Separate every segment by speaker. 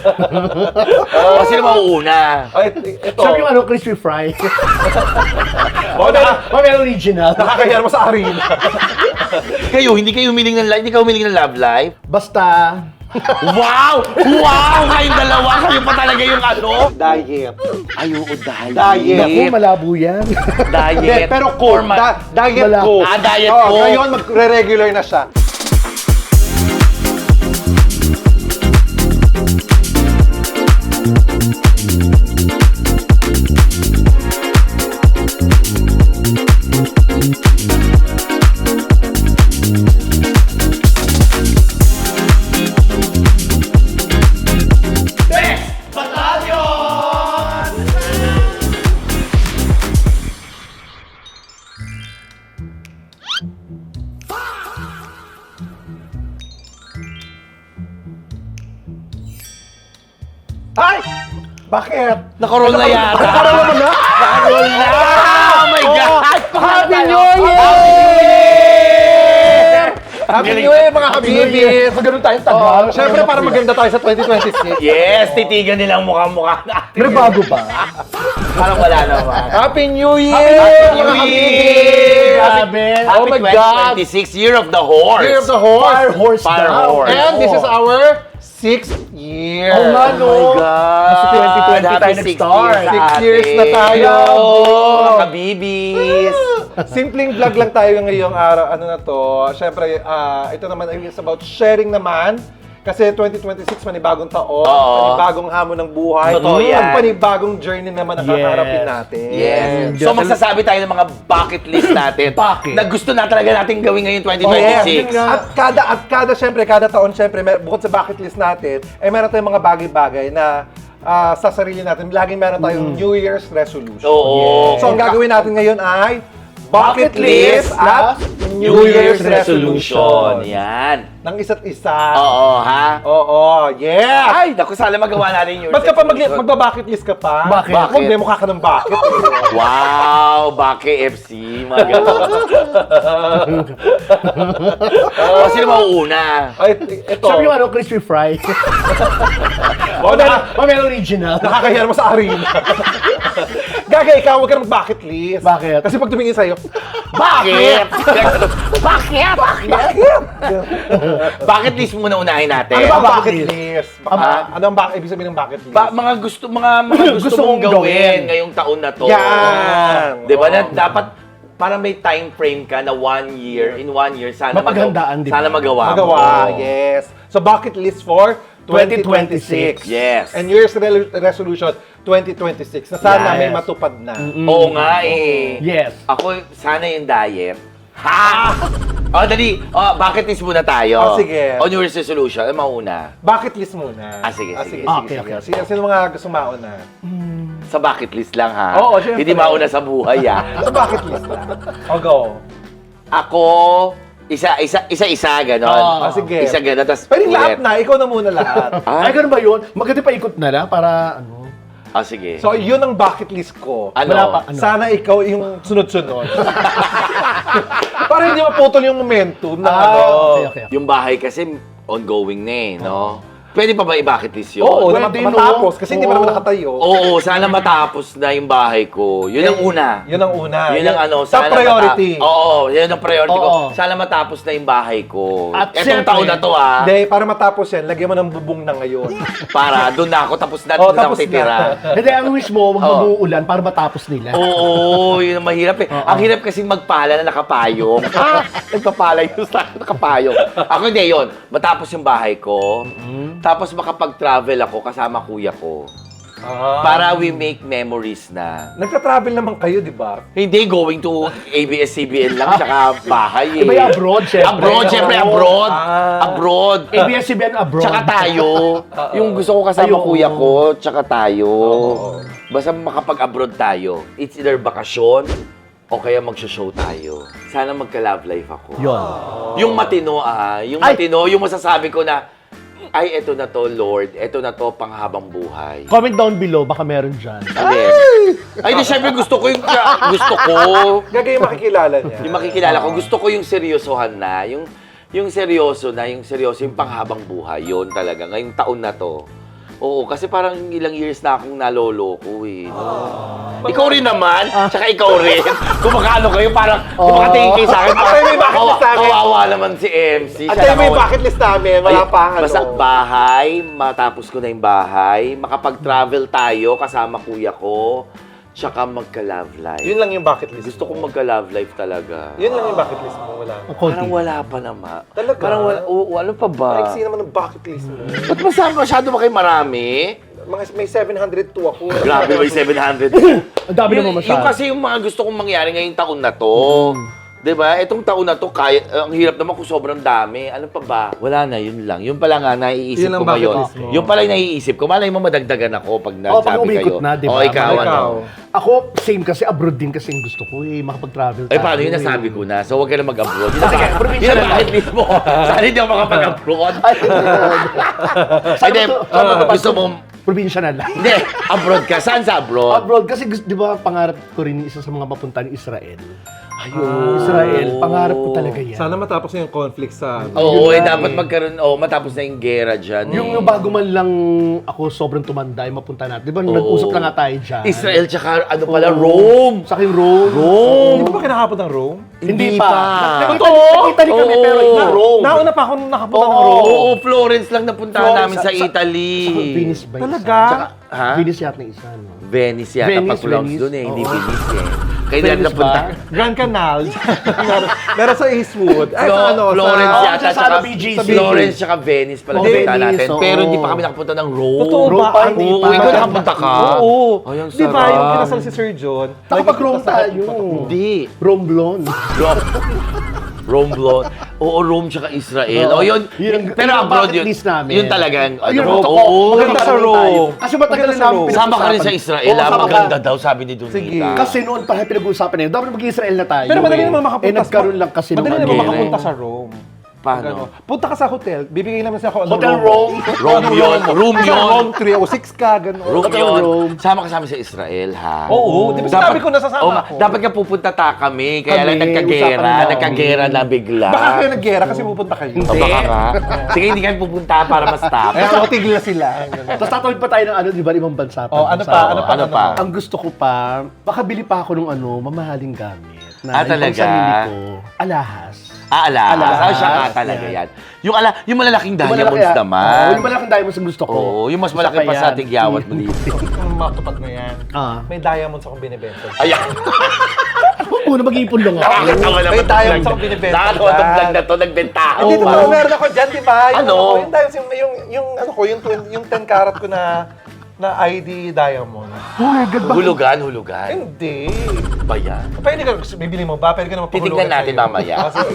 Speaker 1: O, sino mauuna?
Speaker 2: Ay, ito.
Speaker 3: Sabi yung crispy fry. May original.
Speaker 2: Nakakaya mo sa arena.
Speaker 1: Kayo, hindi ka humiling ng love life?
Speaker 3: Basta,
Speaker 1: Wow! Wow! Kayong dalawa, kayo pa talaga yung ano?
Speaker 2: Diet.
Speaker 1: Ay, oo, diet.
Speaker 3: naku, malabo yan.
Speaker 1: Diet.
Speaker 2: Pero cook. Diet
Speaker 3: Wala.
Speaker 2: cook.
Speaker 1: Diet
Speaker 2: Oo,
Speaker 1: cook.
Speaker 2: ngayon, magre-regular na siya. Ay! Bakit?
Speaker 1: Nakaroll na yata.
Speaker 2: Nakaroll naman na?
Speaker 1: Nakaroll na! Oh my God!
Speaker 2: Happy New Year! Happy New Year, mga habibis!
Speaker 3: Pag ganun tayong tagal.
Speaker 2: Oh, Siyempre, para maganda tayo sa 2026.
Speaker 1: Yes, titigan nilang mukha-mukha natin.
Speaker 3: May bago ba?
Speaker 1: Parang wala naman.
Speaker 2: Happy New Year!
Speaker 1: Happy
Speaker 2: mga
Speaker 1: New
Speaker 2: habibis!
Speaker 3: Grabe.
Speaker 2: Oh my God!
Speaker 1: 2026, Year of the Horse.
Speaker 2: Year of the Horse!
Speaker 3: Fire horse
Speaker 1: Fire
Speaker 3: daw.
Speaker 1: horse.
Speaker 2: And this is our 6th year.
Speaker 3: Oo nga, no?
Speaker 1: Oh my God!
Speaker 3: Kasi 2020
Speaker 1: Happy
Speaker 3: tayo
Speaker 1: 6
Speaker 3: nag-start.
Speaker 1: years sa
Speaker 2: 6 years na
Speaker 1: atin.
Speaker 2: tayo.
Speaker 1: Mga kabibis.
Speaker 2: Simpleng vlog lang tayo ngayong araw. Ano na to? Siyempre, ito naman is about sharing naman. Kasi 2026, panibagong taon,
Speaker 1: Oo.
Speaker 2: panibagong hamon ng buhay.
Speaker 1: Totoo yan.
Speaker 2: At panibagong journey naman ang
Speaker 3: Yes.
Speaker 2: kakaharapin natin.
Speaker 1: Yes. So magsasabi tayo ng mga bucket list natin.
Speaker 3: Bakit?
Speaker 1: Na gusto na talaga natin gawin ngayon
Speaker 2: Yes.
Speaker 1: 2026.
Speaker 2: At kada taon, syempre, bukod sa bucket list natin, meron tayong mga bagay-bagay na sa sarili natin. Laging meron tayong New Year's resolution.
Speaker 1: Oo.
Speaker 2: So, ang gagawin natin ngayon ay bucket list at New Year's resolution.
Speaker 1: Yan.
Speaker 2: Ng isa't isa.
Speaker 1: Oo, ha?
Speaker 2: Oo, yes!
Speaker 1: Ay, naku, sana magawa natin yung
Speaker 2: Ba't ka pa magba-bucket list ka pa?
Speaker 3: Bakit?
Speaker 2: Huwag na mukha ka ng bucket.
Speaker 1: Wow, Bake FC, mga ganun. O, sino mauuna?
Speaker 2: Ay, ito.
Speaker 3: Sabi yung crispy fry. May original.
Speaker 2: Nakakaya mo sa arena. Gaga, ikaw, huwag ka ng bucket list.
Speaker 3: Bakit?
Speaker 2: Kasi pag tumingin sa'yo,
Speaker 1: Bakit? Bakit?
Speaker 2: bakit?
Speaker 1: Bucket list muna unahin natin.
Speaker 2: Ano ba ang
Speaker 3: bucket
Speaker 2: bucket list? Ano ang ibig sabihin ng bucket list?
Speaker 1: Mga gusto
Speaker 3: Gusto
Speaker 1: mong
Speaker 3: mong
Speaker 1: gawin
Speaker 3: gawin
Speaker 1: ngayong taon na to.
Speaker 2: Yan.
Speaker 1: Di ba? Na
Speaker 2: Oo.
Speaker 1: dapat para may time frame ka na 1 year, in 1 year, sana
Speaker 3: Mapaghandaan, di ba?
Speaker 1: sana magawa
Speaker 2: Magawa,
Speaker 1: mo.
Speaker 2: yes. So, bucket list for 2026.
Speaker 1: Yes.
Speaker 2: And New Year's resolution 2026 na sana
Speaker 3: Yes.
Speaker 2: may matupad na.
Speaker 1: Oo nga eh.
Speaker 3: Yes.
Speaker 1: Ako, sana yung diet. Ha! O, dali. O, bucket list muna tayo.
Speaker 2: Oh, sige.
Speaker 1: O, New Year's resolution. Ano mauna?
Speaker 2: Bucket list muna.
Speaker 1: Sige.
Speaker 3: Okay.
Speaker 2: Sino mga gusto mauna?
Speaker 1: Sa bucket list lang, ha?
Speaker 2: Oo, syempre.
Speaker 1: Hindi mauna sa buhay, ha?
Speaker 2: Sa bucket list lang. O, go.
Speaker 1: Ako, isa-isa, gano'n.
Speaker 3: Oo.
Speaker 2: Sige.
Speaker 1: Isa gano'n, tapos
Speaker 2: Pwede lahat na. Ikaw na muna lahat.
Speaker 3: Ay, ganun ba yun? Maganda pa ikot na lang para ano.
Speaker 1: Sige.
Speaker 2: So, yun ang bucket list ko.
Speaker 1: Ano?
Speaker 3: Wala pa. Ano?
Speaker 2: Sana ikaw yung sunod-sunod. Para hindi maputol yung momentum na
Speaker 3: Okay.
Speaker 1: Yung bahay kasi ongoing na eh, no? Pwede pa ba i-bucket list yun?
Speaker 2: Oo,
Speaker 3: Pwede, no?
Speaker 2: matapos. Kasi hindi pa naman nakatayo.
Speaker 1: Oo, sana matapos na yung bahay ko. Yun ang una.
Speaker 2: Yun ang una.
Speaker 1: Yun ang ano,
Speaker 2: Top
Speaker 1: sana
Speaker 2: priority.
Speaker 1: Oo, yun ang priority ko.
Speaker 3: Oo.
Speaker 1: Sana matapos na yung bahay ko.
Speaker 3: At
Speaker 1: Etong
Speaker 3: syempre,
Speaker 1: taon na to
Speaker 2: Hindi, para matapos yan, lagyan mo ng bubong na ngayon.
Speaker 1: para doon na ako, tapos na
Speaker 2: Oo,
Speaker 1: doon ako
Speaker 2: tapos na.
Speaker 1: titira.
Speaker 3: Hindi, ang wish mo, huwag mag-uulan para matapos nila.
Speaker 1: Oo, yun ang mahirap eh. Ang hirap kasi magpala na nakapayong. Nagpapala yung sa nakapayong. Ako hindi yun. Matapos yung bahay ko, tapos makapag-travel ako kasama kuya ko. Para we make memories na.
Speaker 2: Nagta-travel naman kayo, di ba?
Speaker 1: Hindi going to ABS-CBN lang, tsaka bahay eh.
Speaker 3: Iba yung abroad, syempre.
Speaker 1: Abroad, syempre, abroad.
Speaker 2: Ah.
Speaker 1: Abroad.
Speaker 3: ABS-CBN abroad.
Speaker 1: Tsaka tayo. Yung gusto ko kasama
Speaker 3: Ayun.
Speaker 1: kuya ko, tsaka tayo.
Speaker 2: Oo.
Speaker 1: Basta makapag-abroad tayo. It's either bakasyon o kaya magsho-show tayo. Sana magka-love life ako.
Speaker 3: Yun.
Speaker 1: Yung matino yung
Speaker 3: Ay!
Speaker 1: matino, yung masasabi ko na, ay, eto na to, Lord. Eto na to, panghabang buhay.
Speaker 3: Comment down below, baka meron dyan.
Speaker 1: Ay, di syempre gusto ko yung, gusto ko.
Speaker 2: Gagay yung makikilala niya.
Speaker 1: Yung makikilala ko, gusto ko yung seryosohan na, yung seryoso na, yung seryoso, yung panghabang buhay, yun talaga. Ngayong taon na to, Oo, kasi parang ilang years na akong naloloko eh. Ikaw rin naman, tsaka ikaw rin. Kumakaano kayo, parang kumakatingin kayo sa akin.
Speaker 2: Atay, may bucket list namin.
Speaker 1: Kawawa naman si MC.
Speaker 2: At
Speaker 1: Siya
Speaker 2: tayo may
Speaker 1: naman-
Speaker 2: bucket list namin, wala
Speaker 1: Ay,
Speaker 2: pa
Speaker 1: Basta bahay, matapos ko na yung bahay, makapag-travel tayo kasama kuya ko, tsaka magka-love life.
Speaker 2: Yun lang yung bucket list.
Speaker 1: Gusto kong magka-love life talaga.
Speaker 2: Yun lang yung bucket list mo, wala.
Speaker 3: Ang konti.
Speaker 1: Parang wala pa naman.
Speaker 2: Talaga?
Speaker 1: Parang wala, ano pa ba?
Speaker 2: Like, sino naman ang bucket list mo?
Speaker 1: Ba't masyado ba kayo marami?
Speaker 2: May 702 ako.
Speaker 1: Grabe, may 700.
Speaker 3: Ang dami naman masyado.
Speaker 1: Yung kasi yung mga gusto kong mangyari ngayong taon na to. Diba? Itong taon na to, kaya, ang hirap naman kung sobrang dami. Ano pa ba? Wala na, yun lang. Yun pala nga, naiisip
Speaker 2: Yun ang
Speaker 1: ko
Speaker 2: bucket
Speaker 1: ngayon.
Speaker 2: list mo.
Speaker 1: Yung pala yung naiisip ko. Malay mo madagdagan ako pag
Speaker 3: pag
Speaker 1: nagsabi
Speaker 3: umikot
Speaker 1: kayo.
Speaker 3: na, di ba?
Speaker 1: O, ikaw,
Speaker 2: Ikaw.
Speaker 1: ano?
Speaker 3: Ako, same kasi, abroad din kasi yung gusto ko eh, makapag-travel
Speaker 1: Ay,
Speaker 3: tayo.
Speaker 1: paano yun? Nasabi ko na. So, huwag ka na mag-abroad.
Speaker 3: Sige, probinsya
Speaker 1: Yun
Speaker 3: na
Speaker 1: ang bakit mismo. Sana hindi ako makapag-abroad.
Speaker 3: Saan
Speaker 1: Hindi,
Speaker 3: ba to?
Speaker 1: gusto mo,
Speaker 3: Probinsya na lang.
Speaker 1: hindi, abroad ka. Saan sa abroad?
Speaker 3: Abroad kasi di ba pangarap ko rin isa sa mga papunta ni Israel.
Speaker 1: Ayun.
Speaker 3: Israel, pangarap ko talaga yan.
Speaker 2: Sana matapos na yung conflict sa...
Speaker 1: Oo,
Speaker 3: Yun
Speaker 1: eh,
Speaker 3: lang
Speaker 1: dapat
Speaker 3: eh.
Speaker 1: magkaroon, matapos na yung gera dyan.
Speaker 3: Yung bago man lang ako sobrang tumanda, yung mapunta natin. Di ba nag-usap na nga tayo dyan?
Speaker 1: Israel, tsaka ano pala, Rome.
Speaker 3: Sa akin, Rome.
Speaker 2: Hindi pa ba kinakapot ng Rome?
Speaker 3: Hindi pa.
Speaker 1: Nakita
Speaker 3: Nakita ni kami, pero
Speaker 1: Oo.
Speaker 3: na Rome.
Speaker 2: Nauna pa ako nakapunta ng
Speaker 1: Oo,
Speaker 2: Rome.
Speaker 1: Florence lang napuntahan
Speaker 3: Florence,
Speaker 1: namin sa Italy.
Speaker 3: Venice ba?
Speaker 2: Talaga?
Speaker 1: Ha?
Speaker 3: Venice yata na isa, no?
Speaker 1: Venice yata
Speaker 3: Venice,
Speaker 1: pag-pronounce
Speaker 3: Venice.
Speaker 1: doon eh, hindi
Speaker 3: Oo.
Speaker 1: Venice eh. Kaya
Speaker 3: Venice
Speaker 1: nila napunta.
Speaker 3: ba?
Speaker 2: Grand Canal. meron sa Eastwood. Ay, sa ano?
Speaker 1: Florence
Speaker 3: sa-
Speaker 1: yata,
Speaker 3: sa
Speaker 1: tsaka
Speaker 3: BGC.
Speaker 1: Florence tsaka Venice pala
Speaker 3: Oh,
Speaker 1: napunta
Speaker 3: Venice,
Speaker 1: natin.
Speaker 3: oo.
Speaker 1: Pero hindi pa kami nakapunta ng Rome.
Speaker 2: Totoo
Speaker 3: Rome
Speaker 2: ba?
Speaker 3: pa,
Speaker 2: Ay,
Speaker 3: hindi
Speaker 1: Oo,
Speaker 3: pa.
Speaker 1: ikaw nakapunta ka?
Speaker 2: Oo.
Speaker 1: Ay, ang
Speaker 2: Di ba yung
Speaker 1: sarap.
Speaker 2: kinasal si Sir John?
Speaker 3: Nakapag-Rome tayo.
Speaker 1: Hindi.
Speaker 3: Rome blonde.
Speaker 1: Rome blonde. Oo, Rome tsaka Israel.
Speaker 3: Oo.
Speaker 1: O yun,
Speaker 3: Yun ang-
Speaker 1: pero
Speaker 3: yun ang
Speaker 1: abroad
Speaker 3: bucket
Speaker 1: yun.
Speaker 3: list namin.
Speaker 1: Yun talagang,
Speaker 3: Ayun,
Speaker 1: Rome.
Speaker 3: totoo.
Speaker 1: Oo.
Speaker 2: Maganda sa Rome.
Speaker 3: Kasi matagal
Speaker 2: Maganda
Speaker 3: na
Speaker 2: sa
Speaker 3: namin
Speaker 2: Rome.
Speaker 1: Sama ka rin sa Israel,
Speaker 3: Oo, sama ka.
Speaker 1: maganda daw, sabi ni Donita.
Speaker 2: Sige.
Speaker 3: Kasi noon pa pinag-uusapan na yun, dapat mag-Israel na tayo.
Speaker 2: Pero madali
Speaker 3: eh.
Speaker 2: naman makapunta.
Speaker 3: Eh, nagkaroon lang kasi
Speaker 2: Madali
Speaker 3: nung
Speaker 2: naman
Speaker 3: ano,
Speaker 2: makapunta sa Rome.
Speaker 1: Paano?
Speaker 2: Punta ka sa hotel, bibigay naman sa ako ano,
Speaker 3: Hotel Rome.
Speaker 1: Rome yun. Rome
Speaker 2: Sa
Speaker 1: yun.
Speaker 2: Rome 306 ka, gano'n.
Speaker 1: Rome
Speaker 3: Hotel
Speaker 1: yun.
Speaker 3: Rome.
Speaker 1: Sama ka sa amin sa Israel, ha?
Speaker 2: Oo, di ba sinabi ko nasasama
Speaker 1: Oo nga,
Speaker 2: ako?
Speaker 1: dapat nga pupunta kami. Kaya lang
Speaker 3: Kami,
Speaker 1: nagkagera.
Speaker 3: usapan na.
Speaker 1: Nagkagera na bigla.
Speaker 2: Baka kayo nag-gera kasi pupunta kayo.
Speaker 1: O baka ka. Sige, hindi kami pupunta para ma-stop.
Speaker 2: Eh, ako tigil na sila.
Speaker 3: Tapos tatawid pa tayo ng ano, di ba, ibang bansa pa.
Speaker 2: Oh, ano
Speaker 3: Sa-
Speaker 2: pa? Ano pa?
Speaker 1: Ano pa?
Speaker 3: Ang gusto ko pa, makabili pa ako ng ano, mamahaling gamit. Na
Speaker 1: Ah, talaga?
Speaker 3: yung sarili ko, alahas.
Speaker 1: Alahas.
Speaker 3: Alahas.
Speaker 1: Siya nga talaga yan. Yung malalaking
Speaker 3: Yung
Speaker 1: diamonds
Speaker 3: malaki,
Speaker 1: naman.
Speaker 3: Oo, yung malaking diamonds ang gusto ko.
Speaker 1: Oo, yung mas malaki
Speaker 3: Isa
Speaker 1: pa sa
Speaker 3: yan.
Speaker 1: tigyawat mo dito.
Speaker 2: Ang matupad na yan.
Speaker 3: Ah.
Speaker 2: May diamonds akong binibenta.
Speaker 1: Ayan.
Speaker 3: Huwag muna mag-iipon lang ako.
Speaker 1: Nakakatawa naman
Speaker 2: May
Speaker 1: itong
Speaker 2: diamonds
Speaker 1: vlog
Speaker 2: akong
Speaker 1: na-
Speaker 2: binibenta
Speaker 1: Nakakatawa itong
Speaker 2: dyan.
Speaker 1: vlog na to. Nagbentahan
Speaker 2: Hindi,
Speaker 1: pa.
Speaker 2: totoo, meron ako dyan, di ba?
Speaker 1: Ano?
Speaker 2: Yung diamonds, yung ano ko, yung 10 karat ko na ID diamond.
Speaker 1: Hulugan.
Speaker 2: Hindi.
Speaker 1: Ba yan?
Speaker 2: Pwede ka, bibili mo ba? Pwede ka naman
Speaker 1: Titignan
Speaker 2: pahulugan
Speaker 1: natin
Speaker 2: sa'yo.
Speaker 1: mamaya.
Speaker 2: Oh, sige.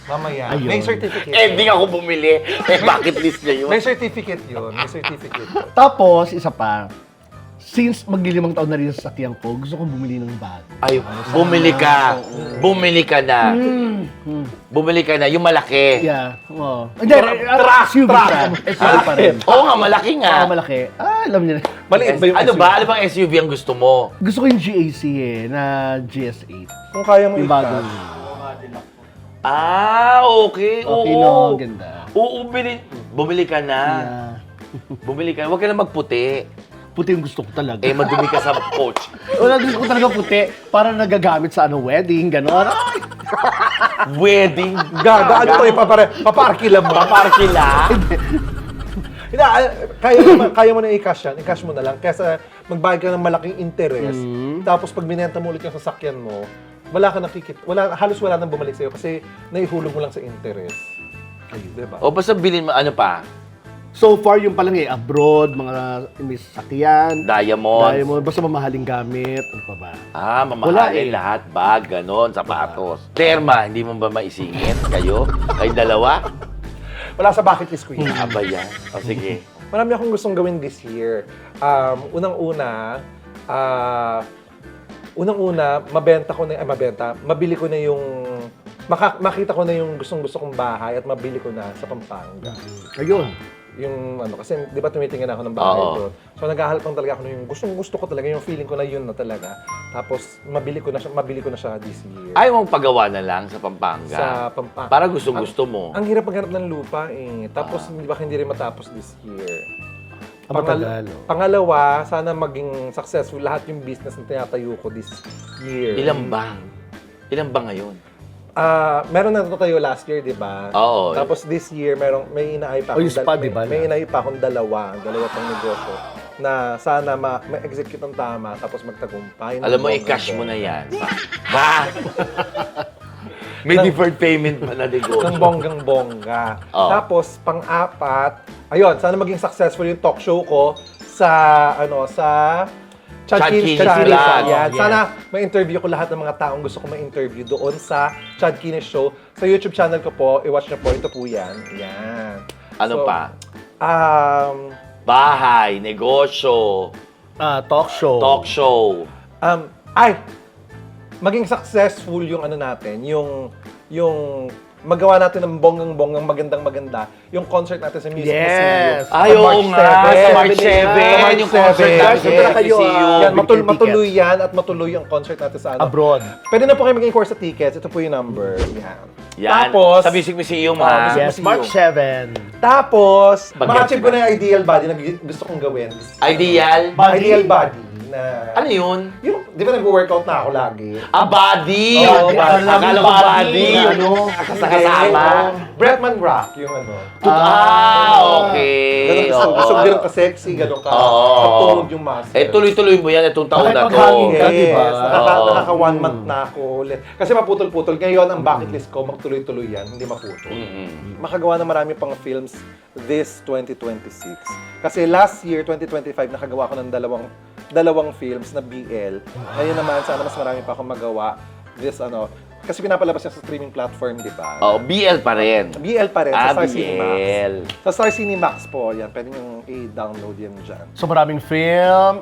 Speaker 2: Mamaya.
Speaker 3: Ayun.
Speaker 2: May certificate.
Speaker 1: Eh, hindi ako bumili. Eh, bucket list niya yun.
Speaker 2: May certificate yun. May certificate yun.
Speaker 3: Tapos, isa pa, since maglilimang taon na rin sa sakyan ko, gusto kong bumili ng bag.
Speaker 1: Ay, bumili ka. Bumili ka na. Bumili ka na. Yung malaki.
Speaker 3: Yeah. Oo. Hindi, SUV siya. SUV pa rin.
Speaker 1: Oo nga, malaki nga.
Speaker 3: Ah, malaki. Ah, alam niyo na.
Speaker 2: Maliit ba yung
Speaker 1: Ano
Speaker 2: SUV?
Speaker 1: ba? Ano bang SUV ang gusto mo?
Speaker 3: Gusto ko yung GAC eh, na GS8.
Speaker 2: Kung kaya mo
Speaker 3: Yung
Speaker 2: i-cash.
Speaker 3: bagong.
Speaker 1: Ah, okay.
Speaker 3: Okay,
Speaker 1: Oo.
Speaker 3: no? Ganda.
Speaker 1: Oo, bumili ka na.
Speaker 3: Yeah.
Speaker 1: Bumili ka na. Huwag ka na magputi.
Speaker 3: Puti yung gusto ko talaga.
Speaker 1: Eh, madumi ka sa coach.
Speaker 3: Wala, gusto ko talaga puti. Para nagagamit sa ano, wedding, gano'n.
Speaker 1: Wedding.
Speaker 2: Gaga, ano to? Paparkila mo.
Speaker 1: Paparkila.
Speaker 2: Hindi, kaya mo na i-cash yan. I-cash mo na lang. Kesa magbayad ka ng malaking interest. Tapos pag binenta mo ulit yung sasakyan mo, wala ka halos wala nang bumalik sa'yo kasi naihulog mo lang sa interest. Diba?
Speaker 1: O basta bilhin mo, ano pa?
Speaker 3: So far, yung palang eh, abroad, mga may sasakyan,
Speaker 1: Diamond.
Speaker 3: basta mamahaling gamit, ano pa ba?
Speaker 1: Ah,
Speaker 3: Wala
Speaker 1: mamahalin
Speaker 3: eh.
Speaker 1: lahat. Bag, ganon, sapatos. Terma, hindi mo ba maisingit kayo? Kayo dalawa?
Speaker 2: Wala sa bucket list ko yun.
Speaker 1: Aba yan. O sige.
Speaker 2: Marami akong gustong gawin this year. Unang-una, mabili ko na yung, makita ko na yung gustong-gusto kong bahay at mabili ko na sa Pampanga.
Speaker 3: Ayun.
Speaker 2: Yung kasi di ba tumitingin ako ng bahay
Speaker 1: Oo.
Speaker 2: doon. So naghahanap lang talaga ako ng yung gustong-gusto ko talaga, yung feeling ko na yun na talaga. Tapos mabili ko na siya this year.
Speaker 1: Ayaw mong pagawa na lang sa Pampanga.
Speaker 2: Sa Pampanga.
Speaker 1: Para gustong-gusto mo.
Speaker 2: Ang hirap maghanap ng lupa eh. Tapos di ba hindi rin matapos this year.
Speaker 3: Matagal.
Speaker 2: Pangalawa, sana maging successful lahat yung business na tinatayo ko this year.
Speaker 1: Ilan ba? Ilan ba ngayon?
Speaker 2: Meron na tayo last year, di ba?
Speaker 1: Oo.
Speaker 2: Tapos this year, may inaay pa
Speaker 3: Oh, yung spa, di ba?
Speaker 2: may inaay pa akong dalawa pang negosyo na sana ma-execute ng tama tapos magtagumpay.
Speaker 1: Alam mo, i-cash mo na yan. Ba? May deferred payment pa na negosyo.
Speaker 2: Ng bonggang-bongga.
Speaker 1: Oo.
Speaker 2: Tapos, pang-apat, ayun, sana maging successful yung talk show ko sa Chad Kinis
Speaker 1: Kinis
Speaker 2: Channel.
Speaker 1: Vlog.
Speaker 2: Yan.
Speaker 3: Yes.
Speaker 2: Sana ma-interview ko lahat ng mga taong gusto ko ma-interview doon sa Chad Kinis Show. Sa YouTube channel ko po, i-watch nyo po. Ito po yan. Yan.
Speaker 1: Ano
Speaker 2: So,
Speaker 1: pa?
Speaker 2: Um,
Speaker 1: Bahay, negosyo,
Speaker 3: Talk show.
Speaker 1: talk show.
Speaker 2: maging successful yung ano natin, yung magawa natin ng bonggang-bonggang magandang-maganda, yung concert natin sa Music
Speaker 3: Yes.
Speaker 2: Museum.
Speaker 1: Ay, oo nga. Sa March 7. Yung concert natin sa
Speaker 3: Punta kayo,
Speaker 1: MCU.
Speaker 2: Yan, matuloy yan at matuloy yung concert natin sa ano.
Speaker 3: Abroad.
Speaker 2: Pwede na po kayo mag-inquire sa tickets. Ito po yung number. Yan.
Speaker 1: Yan.
Speaker 2: Tapos,
Speaker 1: Sa Music Museum,
Speaker 2: Oh,
Speaker 1: ha?
Speaker 2: Music
Speaker 3: Yes, March 7.
Speaker 2: Tapos,
Speaker 1: Bagets
Speaker 2: ma-achieve
Speaker 1: ba?
Speaker 2: ko na yung ideal body na gusto kong gawin.
Speaker 1: Ideal?
Speaker 2: Ideal body na...
Speaker 1: Ano yun?
Speaker 2: Yung, di ba nag-workout na ako lagi?
Speaker 1: Body!
Speaker 2: Oo, body.
Speaker 1: Akala ko body.
Speaker 3: Ano?
Speaker 1: Kasama.
Speaker 2: Bretman Rock, yung ano.
Speaker 1: Okay.
Speaker 2: Ganun
Speaker 1: Oo.
Speaker 2: gusto ko ganun ka-sexy, ganun ka
Speaker 1: Oo.
Speaker 2: katulog yung muscle.
Speaker 1: Eh, tuloy-tuloy mo yan itong taon na to.
Speaker 3: Maghangin ka,
Speaker 2: Yes,
Speaker 3: di ba?
Speaker 2: nakaka 1 month na ako ulit. Kasi maputol-putol. Ngayon, ang bucket list ko, magtuloy-tuloy yan, hindi maputol.
Speaker 1: Mm-mm.
Speaker 2: Makagawa na marami pang films this 2026. Kasi last year, 2025, nakagawa ko ng dalawang films na BL. Ngayon naman, sana mas marami pa akong magawa this kasi pinapalabas niya sa streaming platform, di ba?
Speaker 1: Oh, BL pa rin.
Speaker 2: BL pa rin, sa Star
Speaker 1: BL.
Speaker 2: Cinemax. Sa Star Cinemax po, yan. Pwede nyo i-download yan dyan.
Speaker 3: So maraming film.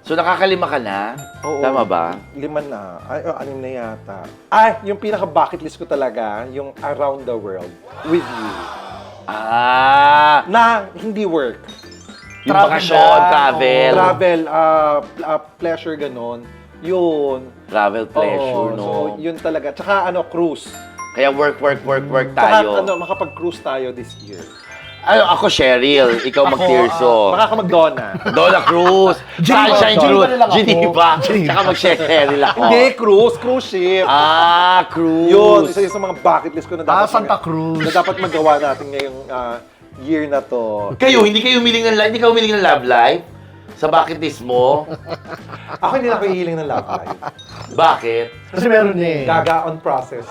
Speaker 1: So, nakakalima ka na?
Speaker 2: Oo.
Speaker 1: Tama ba?
Speaker 2: 5 na. Ay, 6 na yata. Yung pinaka-bucket list ko talaga, yung Around the World with You. Na hindi work.
Speaker 1: Yung bakasyon, travel.
Speaker 2: Travel, pleasure, ganon. Yun.
Speaker 1: Travel pleasure,
Speaker 2: Oo,
Speaker 1: no?
Speaker 2: So, yun talaga. Tsaka cruise.
Speaker 1: Kaya work
Speaker 2: Tsaka
Speaker 1: tayo.
Speaker 2: makapag-cruise tayo this year.
Speaker 1: Ako, Cheryl. Ikaw, mag-Tirso.
Speaker 2: Baka ka mag-Donna.
Speaker 1: Donna Cruz. Sunshine
Speaker 3: Geneva
Speaker 1: Cruise.
Speaker 3: na lang ako.
Speaker 1: Geneva.
Speaker 3: Geneva.
Speaker 1: Tsaka mag-Cheryl ako.
Speaker 2: Hindi, cruise ship.
Speaker 1: Cruise.
Speaker 2: Yun, isa yun sa mga bucket list ko na dapat
Speaker 3: Santa Cruz.
Speaker 2: na dapat magawa natin ngayong year na to.
Speaker 1: Kayo, hindi ka humiling ng love life? Sa bucket list mo?
Speaker 2: Ako hindi na ako hihiling ng love life.
Speaker 1: Bakit?
Speaker 3: Kasi meron eh.
Speaker 2: Gaga on process.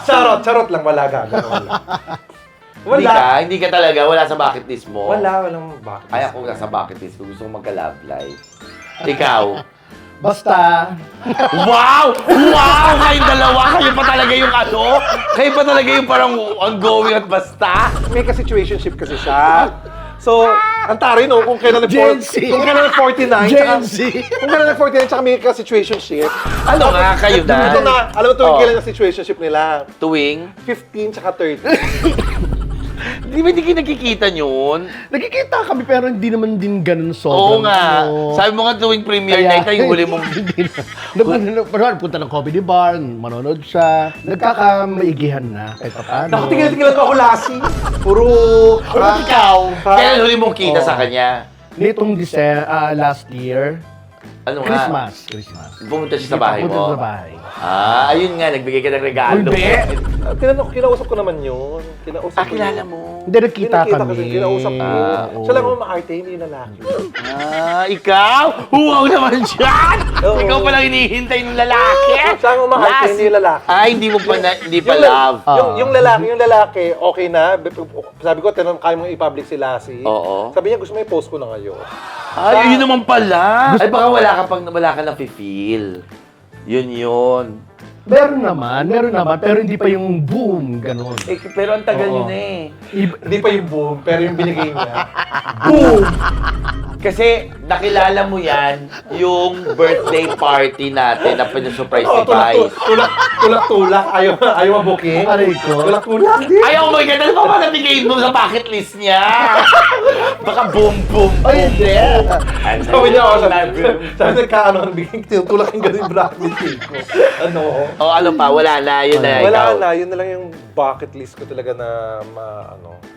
Speaker 2: Charot lang, wala gaga.
Speaker 1: Hindi ka talaga, wala sa bucket list mo?
Speaker 2: Walang bucket list.
Speaker 1: Ay, ako nasa bucket list ko. Gusto ko magka-love life. Ikaw?
Speaker 3: Basta,
Speaker 1: Wow! Wow! Kayong dalawa, kayo pa talaga yung Kayo pa talaga yung parang ongoing at basta?
Speaker 2: May ka-situationship kasi siya. So, ang tari no, kung kailan
Speaker 3: Gen Z.
Speaker 2: kung kailan 49,
Speaker 3: Gen Z.
Speaker 2: kung kailan 49, tsaka may ka-situationship.
Speaker 1: Ano nga, kayo na?
Speaker 2: Ito na, alam mo tuwing
Speaker 1: Oh.
Speaker 2: kailan ang situationship nila?
Speaker 1: Tuwing?
Speaker 2: 15 tsaka 30.
Speaker 1: Di ba hindi kayo nagkikita yun?
Speaker 3: nagkikita kami pero hindi naman din ganun
Speaker 1: Oo
Speaker 3: sobrang.
Speaker 1: nga.
Speaker 3: ano.
Speaker 1: Sabi mo nga tuwing premiere night, yung huli mong...
Speaker 3: Hindi na. Punta ng comedy bar, manonood siya. Nagkakamaigihan na kahit pa paano.
Speaker 2: Naku, tigil-tigilan ko ako lasi. Puro...
Speaker 1: Ikaw, kailan huli mong kita sa kanya?
Speaker 3: Nitong last year,
Speaker 1: Ano nga?
Speaker 3: Christmas.
Speaker 1: Pumunta siya sa bahay
Speaker 3: Punta
Speaker 1: mo?
Speaker 3: sa bahay.
Speaker 1: Ayun nga, nagbigay ka ng regalo.
Speaker 3: Hindi.
Speaker 2: Kinausap ko naman yun. Kinausap ko
Speaker 1: Kilala
Speaker 2: yun.
Speaker 1: mo.
Speaker 3: Hindi, nagkita kami.
Speaker 2: Kasi kinausap ko.
Speaker 3: Oo.
Speaker 2: Siya lang ang maarte, hindi yung lalaki.
Speaker 1: Ikaw? Huwaw naman dyan!
Speaker 2: Oo.
Speaker 1: Ikaw palang hinihintay ng lalaki.
Speaker 2: Siya ang maarte, hindi yung lalaki.
Speaker 1: Hindi mo pa, hindi pa
Speaker 2: Yung-
Speaker 1: love.
Speaker 2: Yung lalaki, okay na. Sabi ko, kaya mong i-public si Lassie.
Speaker 1: Oo.
Speaker 2: Sabi niya, gusto mo i-post ko na ngayon.
Speaker 1: Yun naman pala. Ay, baka wala ka na feel. Yun.
Speaker 3: Meron naman, pero hindi pa yung boom, ganun.
Speaker 1: Pero ang tagal
Speaker 3: Oo.
Speaker 1: yun eh.
Speaker 2: Hindi pa yung boom, pero yung binigay niya.
Speaker 1: Kasi nakilala mo yan, yung birthday party natin na pinasurprise ni Vice.
Speaker 2: Tulak-tulak. Ayaw mabuking.
Speaker 3: Aray ko.
Speaker 2: Tulak-tulak.
Speaker 1: Ayaw mo, ganun pa ba nabigay mo sa bucket list niya? Baka boom, boom, boom.
Speaker 3: Ay, hindi.
Speaker 2: Sabi niya, sabi nagkaano ng biging tulak yung ganun bracket ko. Ano?
Speaker 1: O ano pa, wala na, yun na.
Speaker 2: Wala
Speaker 1: ikaw.
Speaker 2: na, yun na lang yung bucket list ko talaga na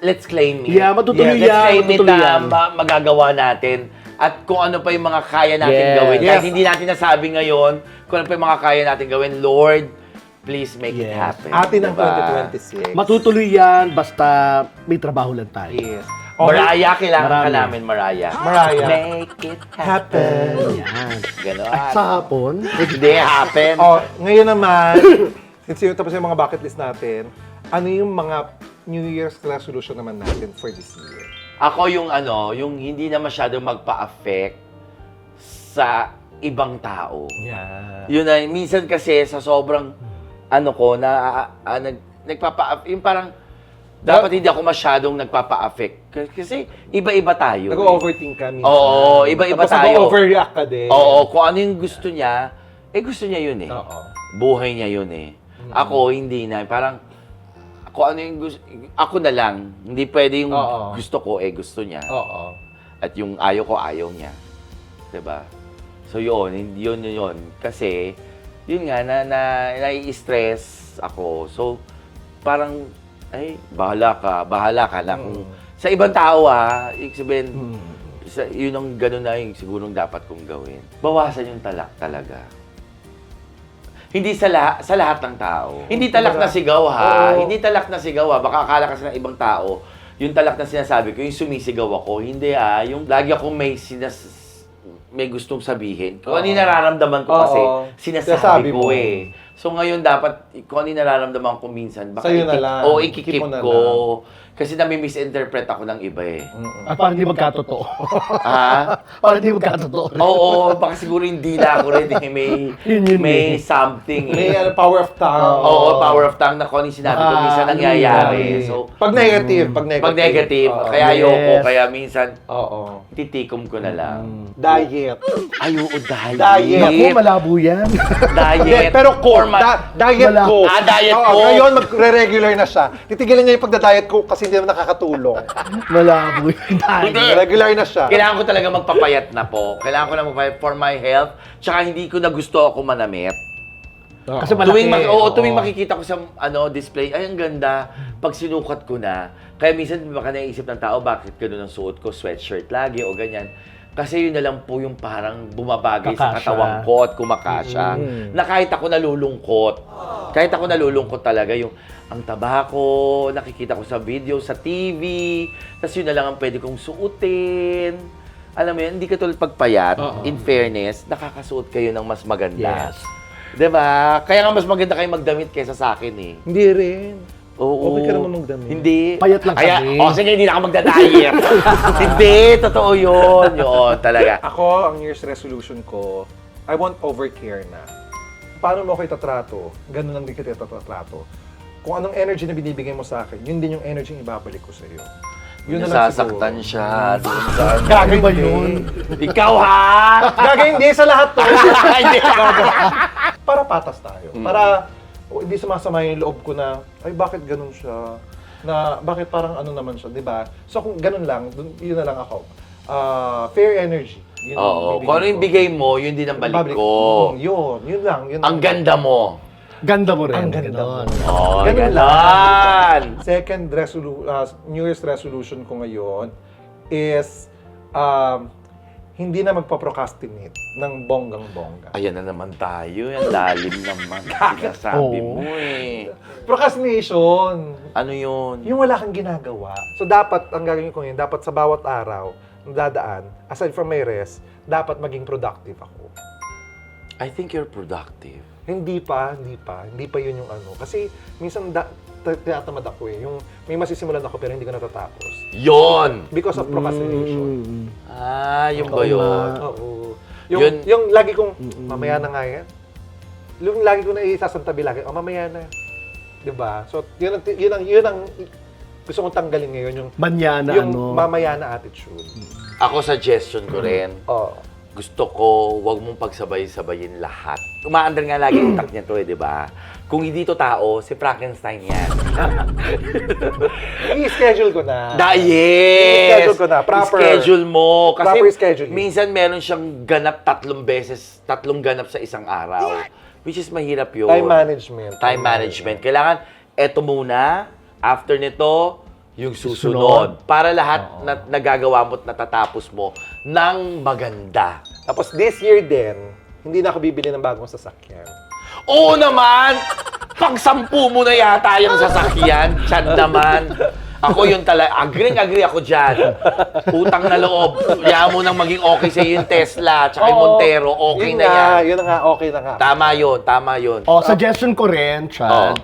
Speaker 1: Let's claim it.
Speaker 3: Yeah, matutuloy
Speaker 1: Let's
Speaker 3: yan.
Speaker 1: claim it
Speaker 3: Matutuloy
Speaker 1: na
Speaker 3: yan.
Speaker 1: magagawa natin. At kung ano pa yung mga kaya natin
Speaker 3: Yes.
Speaker 1: gawin. Kahit
Speaker 2: Yes.
Speaker 1: hindi natin nasabi ngayon, kung ano pa yung mga kaya natin gawin, Lord, please make it
Speaker 3: Yes.
Speaker 1: happen.
Speaker 2: atin ng
Speaker 1: Diba?
Speaker 2: 2026.
Speaker 3: Matutuloy yan basta may trabaho lang tayo.
Speaker 2: Yes.
Speaker 1: Mariah, kailangan ka
Speaker 3: Marami.
Speaker 1: namin, Mariah.
Speaker 2: Mariah.
Speaker 1: Make it happen.
Speaker 3: Yan.
Speaker 1: Ganon.
Speaker 3: At sa hapon,
Speaker 1: Hindi happen.
Speaker 2: Oh, ngayon naman, since yun tapos yung mga bucket list natin, ano yung mga New Year's resolution naman natin for this year?
Speaker 1: Ako yung yung hindi na masyadong magpa-affect sa ibang tao.
Speaker 2: Yeah.
Speaker 1: Yun na, minsan kasi sa sobrang yung parang dapat hindi ako masyadong nagpapa-affect. Kasi iba-iba tayo.
Speaker 2: Nag-overthink ka minsan.
Speaker 1: Oo, iba-iba
Speaker 2: Tapos
Speaker 1: tayo.
Speaker 2: nag-overreact ka din.
Speaker 1: Oo, kung ano yung gusto niya, gusto niya yun eh.
Speaker 2: Oo.
Speaker 1: Buhay niya yun eh. Ako, hindi na. Parang, kung ano yung gusto, ako na lang. Hindi pwede yung
Speaker 2: Oo.
Speaker 1: gusto ko, gusto niya.
Speaker 2: Oo.
Speaker 1: At yung ayaw ko, ayaw niya. 'Di ba? So yun. Kasi, yun nga, nai-stress ako. So, parang, bahala ka na. Kung, sa ibang tao ibig sabihin, yun ang gano'n na yung sigurong dapat kong gawin. Bawasan yung talak talaga. Hindi sa lahat ng tao. Hindi talak na sigaw ha.
Speaker 2: Oo.
Speaker 1: Hindi talak na sigaw ha. Baka akala kasi ng ibang tao, yung talak na sinasabi ko, yung sumisigaw ako. Hindi yung lagi akong may gustong sabihin. Kung ano yung nararamdaman ko kasi,
Speaker 2: Oo.
Speaker 1: sinasabi
Speaker 2: Sinasabi
Speaker 1: ko
Speaker 2: mo.
Speaker 1: So ngayon dapat, kung ano yung nararamdaman ko minsan, baka
Speaker 2: Sa'yo na lang.
Speaker 1: ikikip
Speaker 2: Keep mo na
Speaker 1: ko.
Speaker 2: lang.
Speaker 1: Kasi nami-misinterpret ako ng iba eh.
Speaker 3: at parang hindi magkatotoo.
Speaker 1: Ha?
Speaker 3: Parang hindi magkatotoo.
Speaker 1: Oo, baka siguro hindi na ako rin eh. May something
Speaker 2: May
Speaker 1: eh.
Speaker 2: power of tongue.
Speaker 1: Oo, power of tongue na kung ano yung sinabi ko, minsan nangyayari. So,
Speaker 2: Pag negative.
Speaker 1: pag negative,
Speaker 2: Oo.
Speaker 1: kaya ayoko,
Speaker 3: Yes.
Speaker 1: kaya minsan,
Speaker 2: Oo.
Speaker 1: titikom ko na lang.
Speaker 2: Diet.
Speaker 1: Ay, oo, diet.
Speaker 2: Diet.
Speaker 3: Naku, malabo yan.
Speaker 1: Diet.
Speaker 2: Pero coke. Diet
Speaker 3: Wala.
Speaker 2: coke.
Speaker 1: Diet
Speaker 2: Oo,
Speaker 1: coke.
Speaker 2: ngayon, magre-regular na siya. Titigilan niya yung pagda-diet coke kasi hindi naman nakakatulong.
Speaker 3: Malabo yan.
Speaker 1: Hindi.
Speaker 2: Regular na siya.
Speaker 1: Kailangan ko talaga magpapayat na po. Kailangan ko na magpapayat for my health. Tsaka hindi ko na gusto ako manamit.
Speaker 3: Kasi malaki.
Speaker 1: Tuwing makikita ko sa display, ay ang ganda. Pag sinukat ko na, kaya minsan baka naisip ng tao, bakit gano'n ang suot ko, sweatshirt lagi o ganyan. Kasi yun na lang po yung parang bumabagay sa
Speaker 3: Kakasya.
Speaker 1: katawan ko at kumakasya. Na kahit ako nalulungkot. Kahit ako nalulungkot talaga yung ang taba ko, nakikita ko sa video, sa TV, tapos yun na lang ang pwede kong suotin. Alam mo yun, hindi ka tulad pagpayat. In fairness, nakakasuot kayo ng mas maganda.
Speaker 3: Yes.
Speaker 1: Diba? Kaya nga mas maganda kayo magdamit kaysa sa akin eh.
Speaker 2: Hindi rin.
Speaker 1: Oo.
Speaker 2: Okay ka naman magdamit.
Speaker 1: Hindi.
Speaker 3: Payat lang kami.
Speaker 1: Sige, hindi na ako magda-diet. Hindi, totoo yun. Yun, talaga.
Speaker 2: Ako, ang New Year's resolution ko, I want overcare na. Paano mo ako itatrato? Ganun lang din kita itatrato. Kung anong energy na binibigay mo sa akin, yun din yung energy yung ibabalik ko sa iyo. Yun na lang
Speaker 1: Nasasaktan
Speaker 2: siguro.
Speaker 1: siya. Doon sa...
Speaker 2: Gagawin
Speaker 3: ba
Speaker 2: din.
Speaker 3: yun?
Speaker 1: Ikaw ha!
Speaker 2: Gagawin din sa lahat to.
Speaker 1: Hindi.
Speaker 2: Para patas tayo. Para hindi sumasama yung loob ko na, ay bakit ganun siya? Na bakit parang ano naman siya, di ba? So kung ganun lang, yun na lang ako. Fair energy. Yun ang
Speaker 1: Oo.
Speaker 2: bibigay
Speaker 1: Kung ano yung
Speaker 2: ko.
Speaker 1: bigay mo, yun din ang balik ko.
Speaker 2: Yun lang.
Speaker 1: Ang ganda mo.
Speaker 3: Ganda mo rin.
Speaker 2: Ang ganda mo.
Speaker 3: Ganon.
Speaker 1: Oh,
Speaker 2: Ganun
Speaker 1: ganon.
Speaker 2: Second New Year's resolution ko ngayon is hindi na magpa-procrastinate ng bonggang-bongga.
Speaker 1: Ayan na naman tayo. Ang lalim naman. Sabi mo eh.
Speaker 2: Procrastination!
Speaker 1: Ano yun?
Speaker 2: Yung wala kang ginagawa. So dapat, ang gagawin ko ngayon, dapat sa bawat araw na dadaan, aside from my rest, dapat maging productive ako.
Speaker 1: I think you're productive.
Speaker 2: Hindi pa yun yung ano. Kasi minsan tinatamad ako eh. Yung may masisimulan ako pero hindi ko natatapos.
Speaker 1: Yon!
Speaker 2: Because of procrastination.
Speaker 1: Yun ba yun?
Speaker 2: Oo.
Speaker 1: Yun-
Speaker 2: Yung lagi kong, mamaya na nga yan. Yung lagi ko na isasantabi lagi, mamaya na. Diba? So, yun ang gusto kong tanggalin ngayon, yung
Speaker 3: Manyana
Speaker 2: yung
Speaker 3: ano.
Speaker 2: mamaya na attitude.
Speaker 1: Ako, suggestion ko rin.
Speaker 2: Oh.
Speaker 1: Gusto ko, wag mong pagsabay-sabayin lahat. Umaandar nga lagi yung utak niya to di ba? Kung hindi to tao, si Frankenstein yan.
Speaker 2: I-schedule ko na.
Speaker 1: Yes!
Speaker 2: I-schedule ko na. Proper.
Speaker 1: I-schedule mo. Kasi
Speaker 2: Proper scheduling.
Speaker 1: minsan meron siyang ganap 3 beses, 3 ganap sa isang araw. Which is mahirap yun.
Speaker 2: Time management.
Speaker 1: Time management. Kailangan, eto muna, after nito, yung susunod. Para lahat na nagagawa mo at natatapos mo ng maganda.
Speaker 2: Tapos this year din, hindi na ako bibili ng bagong sasakyan.
Speaker 1: Oo naman! Pag-10 mo na yata yung sasakyan. Chad naman. Ako yun talaga. Agree ako dyan. Utang na loob. Kaya mo nang maging okay sa'yo yung Tesla tsaka yung Montero. Okay
Speaker 2: Yun
Speaker 1: na yan.
Speaker 2: Yun na nga, okay na nga.
Speaker 1: Tama yun.
Speaker 3: Suggestion ko rin, Chad.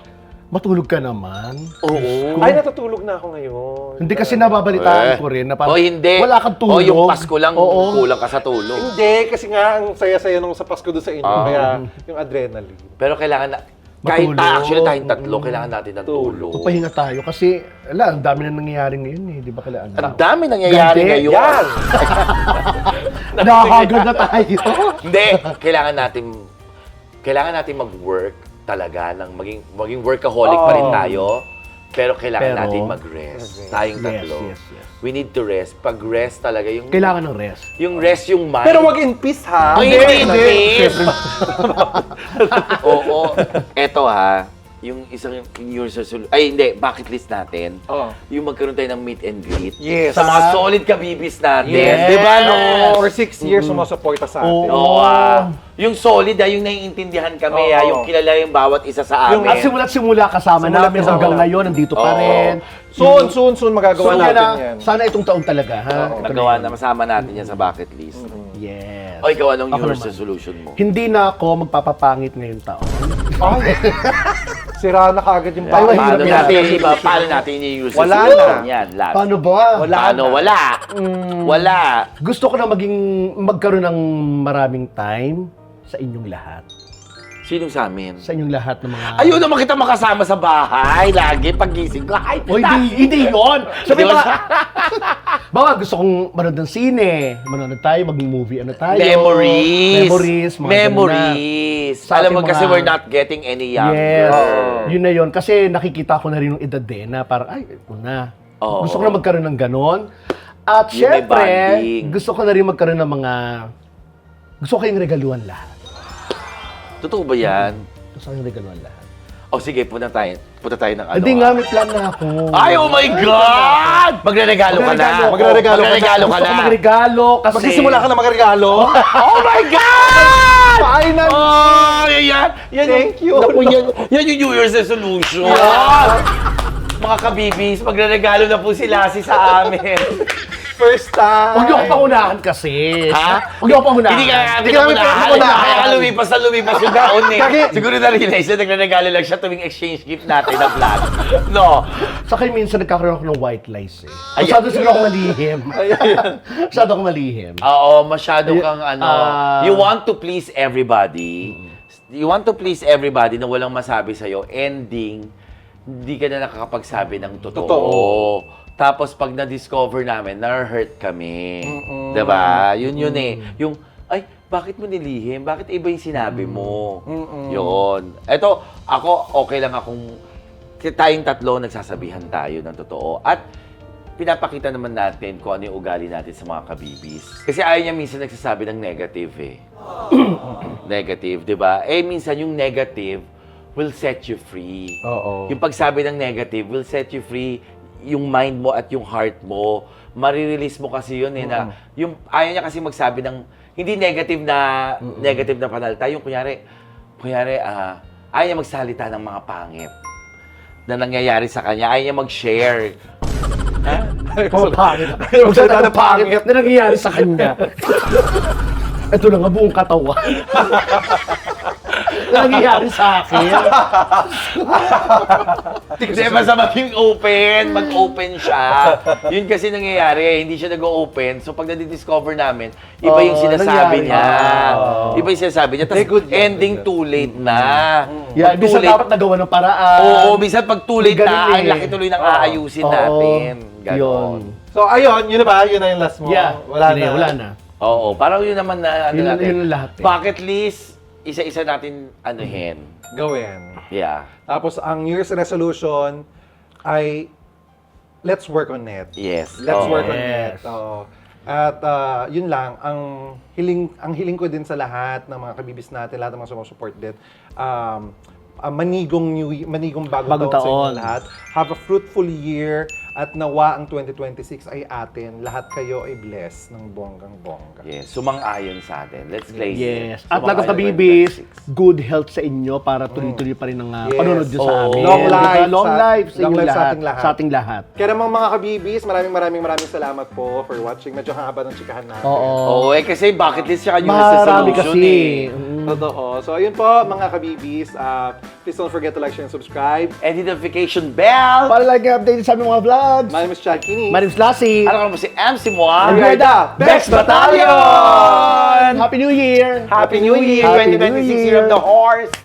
Speaker 3: Matulog ka naman.
Speaker 1: Oo.
Speaker 2: Ay, natutulog na ako ngayon.
Speaker 3: Hindi kasi nababalitaan ko rin na parang
Speaker 1: hindi.
Speaker 3: wala kang tulog.
Speaker 1: Yung Pasko lang,
Speaker 3: Oo.
Speaker 1: kulang ka sa tulog.
Speaker 2: Hindi, kasi nga ang saya-saya nung sa Pasko doon sa inyo. Kaya yung adrenaline.
Speaker 1: Pero kailangan na, kahit
Speaker 3: Matulog.
Speaker 1: actually tayong tatlo, kailangan natin ng tulog.
Speaker 3: Pahinga tayo kasi, ang dami na nangyayari ngayon eh. Di ba kailangan?
Speaker 1: Ang dami nangyayari
Speaker 3: Ganda.
Speaker 1: ngayon.
Speaker 2: Yan!
Speaker 3: Nakakagod na tayo.
Speaker 1: Hindi, kailangan natin mag-work talaga ng maging workaholic pa rin tayo. Pero kailangan
Speaker 3: Pero,
Speaker 1: natin mag-rest. Tayong tatlo.
Speaker 3: Yes.
Speaker 1: We need to rest. Pag-rest talaga yung
Speaker 3: Kailangan ng rest.
Speaker 1: yung rest yung mind.
Speaker 2: Pero wag in peace, ha?
Speaker 1: Ay, hindi.
Speaker 3: Siyempre.
Speaker 1: Oo. Eto ha, yung isang New Year's resolution. Ay, hindi. Bucket list natin.
Speaker 2: Oh.
Speaker 1: Yung magkaroon tayo ng meet and greet.
Speaker 2: Yes.
Speaker 1: Sa mga solid kabibis natin.
Speaker 3: Yes.
Speaker 1: Di ba, no?
Speaker 2: For 6 years, sumusuporta sa atin.
Speaker 1: Oo, yung solid, yung naiintindihan kami,
Speaker 2: Oo.
Speaker 1: yung kilala yung bawat isa sa amin.
Speaker 3: At simula't-simula kasama
Speaker 2: Simula't
Speaker 3: namin
Speaker 2: kasama.
Speaker 3: hanggang ngayon, nandito pa
Speaker 1: Oo.
Speaker 3: rin.
Speaker 2: Soon, magagawa
Speaker 3: Sana
Speaker 2: natin yan.
Speaker 3: Sana itong taon talaga, ha?
Speaker 2: Oo.
Speaker 1: Nagawa na, masama natin yan sa bucket list.
Speaker 3: Yes.
Speaker 1: O ikaw, anong New
Speaker 3: Ako
Speaker 1: Year's
Speaker 3: naman.
Speaker 1: resolution mo?
Speaker 3: Hindi na ako magpapapangit ngayong taon.
Speaker 2: Ay, sira na kaagad yung
Speaker 3: Ay,
Speaker 2: bahay.
Speaker 3: mahirap
Speaker 1: Paano natin yung New Year's
Speaker 2: Wala
Speaker 1: resolution?
Speaker 2: na.
Speaker 1: Yan, last.
Speaker 3: Paano ba?
Speaker 1: Paano? Wala. Wala.
Speaker 3: Gusto ko na magkaroon ng maraming time sa inyong lahat.
Speaker 1: Sinong sa amin?
Speaker 3: Sa inyong lahat ng mga...
Speaker 1: Ayun naman kita makasama sa bahay. Lagi, pagising ko. Ay,
Speaker 3: O, hindi yun! Sabi ba, baka gusto kong manood ng sine, manood tayo, mag-movie, ano tayo.
Speaker 1: Memories.
Speaker 3: Mga
Speaker 1: Memories.
Speaker 3: Sa
Speaker 1: Alam mo
Speaker 3: ating
Speaker 1: kasi
Speaker 3: mga-
Speaker 1: we're not getting any
Speaker 3: ganun na.
Speaker 1: younger.
Speaker 3: Yes. Yun na yun. Kasi nakikita ko na rin yung edad din na parang, ay, ito na.
Speaker 1: Oo.
Speaker 3: Gusto ko na magkaroon ng ganon. At
Speaker 1: Yung may
Speaker 3: syempre,
Speaker 1: bonding.
Speaker 3: gusto ko na rin magkaroon ng mga... Gusto ko kayong regaluhan lahat.
Speaker 1: Totoo ba yan?
Speaker 3: Gusto ko kayong regaluhan lahat.
Speaker 1: O sige, punta tayo ng ano.
Speaker 3: Hindi nga, may plan na ako.
Speaker 1: Ay, oh my God! Magre-regalo ka na.
Speaker 2: Magre-regalo ka na.
Speaker 1: Magre-regalo ka
Speaker 3: Gusto ko
Speaker 1: na.
Speaker 3: magregalo kasi...
Speaker 2: Magsisimula ka na magregalo.
Speaker 1: Oh my God!
Speaker 2: Final.
Speaker 1: Oh, yan.
Speaker 2: Thank you.
Speaker 1: Naku, yan yung New Year's resolution. Mga kabibis, magre-regalo na po si Lassie sa amin.
Speaker 2: First time.
Speaker 3: Huwag niyo ako pangunahan kasi.
Speaker 1: Ha?
Speaker 3: Huwag niyo ako pangunahan.
Speaker 1: Hindi ka namin
Speaker 2: Hindi kami
Speaker 1: napunahan.
Speaker 2: napunahan.
Speaker 1: Kaya lumipas na lumipas yung taon eh.
Speaker 2: Kagi-
Speaker 1: Siguro na-realize na nagre-regalo lang siya tuwing exchange gift natin na vlog. No.
Speaker 3: Saka minsan nagkakaroon ako ng white lies eh.
Speaker 1: Ayan.
Speaker 3: Masyado siguro ako malihim. Masyado ako malihim.
Speaker 1: Oo, masyado kang ano.
Speaker 3: Ah.
Speaker 1: You want to please everybody. You want to please everybody na walang masabi sa'yo. Ending, hindi ka na nakakapagsabi ng totoo. Tapos pag na-discover namin, na-hurt kami. Diba? Yun eh. Yung, ay, bakit mo nilihim? Bakit iba yung sinabi mo? Yun. Eto, ako, okay lang akong, tayong tatlo, nagsasabihan tayo ng totoo. At, pinapakita naman natin kung ano yung ugali natin sa mga kabibis. Kasi ayaw niya minsan nagsasabi ng negative eh. Negative, di ba? Eh, minsan yung negative will set you free.
Speaker 2: Oo.
Speaker 1: Yung pagsabi ng negative will set you free yung mind mo at yung heart mo. Marirelease mo kasi yun eh na, yung, ayaw niya kasi magsabi ng, hindi negative na panalita. Yung kunyari, ayaw niya magsalita ng mga pangit na nangyayari sa kanya. Ayaw niya mag-share.
Speaker 3: Pangit.
Speaker 2: Magsalita ng pangit.
Speaker 3: Na nangyayari sa kanya. Ito na nga buong katawan. Na nangyayari sa akin.
Speaker 1: Hindi, basta maging open. Mag-open siya. Yun kasi nangyayari. Hindi siya nag-open. So, pag nadidiscover namin, iba yung sinasabi
Speaker 3: nangyari.
Speaker 1: niya. Iba yung sinasabi niya.
Speaker 2: Hindi, good
Speaker 1: Tapos,
Speaker 2: yan,
Speaker 1: ending
Speaker 2: good yan.
Speaker 1: too late na.
Speaker 3: Yan,
Speaker 1: Pag
Speaker 3: bisa
Speaker 1: too late,
Speaker 3: dapat nagawa ng paraan.
Speaker 1: oo, bisan pag too late
Speaker 3: Ganun
Speaker 1: na,
Speaker 3: eh.
Speaker 1: ang laki tuloy ng aayusin
Speaker 3: Oo.
Speaker 1: natin. Ganon.
Speaker 3: Yun.
Speaker 2: So, ayun, yun na ba? Yun na yung last mo?
Speaker 3: Yeah.
Speaker 2: Wala
Speaker 3: Hindi,
Speaker 2: na.
Speaker 3: Wala na.
Speaker 1: Oo, parang yun naman na ano
Speaker 3: Yun na-
Speaker 1: natin.
Speaker 3: yun ang lahat eh.
Speaker 1: Bucket list, isa-isa natin anuhin.
Speaker 2: Gawin.
Speaker 1: Yeah.
Speaker 2: Tapos, ang New Year's resolution ay let's work on it.
Speaker 1: Yes.
Speaker 2: Let's
Speaker 1: Oo.
Speaker 2: work on
Speaker 3: Yes.
Speaker 2: it. Oo. At yun lang, ang hiling ko din sa lahat ng mga kabibis natin, lahat ng mga sumusupport din, manigong bagong taon sa
Speaker 3: taon.
Speaker 2: inyo lahat. Have a fruitful year at nawa ang 2026 ay atin. Lahat kayo ay blessed ng bonggang-bongga.
Speaker 1: Yes, sumang-ayon sa atin. Let's place
Speaker 3: Yes.
Speaker 1: it.
Speaker 3: At lahat ng
Speaker 1: Sumang-ayon
Speaker 3: kabibis,
Speaker 1: 2026.
Speaker 3: good health sa inyo para tuloy-tuloy pa rin ang
Speaker 2: Yes.
Speaker 3: panonood nyo sa
Speaker 1: Oo.
Speaker 3: amin.
Speaker 2: Long life
Speaker 3: Long
Speaker 2: sa-
Speaker 3: life sa
Speaker 2: long
Speaker 3: inyo
Speaker 2: life sa
Speaker 3: lahat.
Speaker 2: ating lahat.
Speaker 3: Sa ating lahat.
Speaker 2: Kaya naman mga kabibis, maraming salamat po for watching. Medyo haba ng chikahan natin.
Speaker 3: Oo.
Speaker 1: Oo, kasi bucket list siya New Year's
Speaker 3: Marami
Speaker 1: resolution
Speaker 3: kasi.
Speaker 1: eh.
Speaker 2: Totoo. So, ayun po, mga kabibis. Please don't forget to like, share, and subscribe.
Speaker 1: And notification bell!
Speaker 3: Para lagi updated sa aming mga vlogs.
Speaker 2: My name is Chad Kinney.
Speaker 3: My name's Lassie.
Speaker 1: Ano ka mo si MC Moa?
Speaker 2: We are the
Speaker 1: Bex Battalion!
Speaker 3: Happy New Year!
Speaker 1: Happy New Year!
Speaker 3: Happy New
Speaker 1: 2026 Year
Speaker 3: Year.
Speaker 1: of the Horse!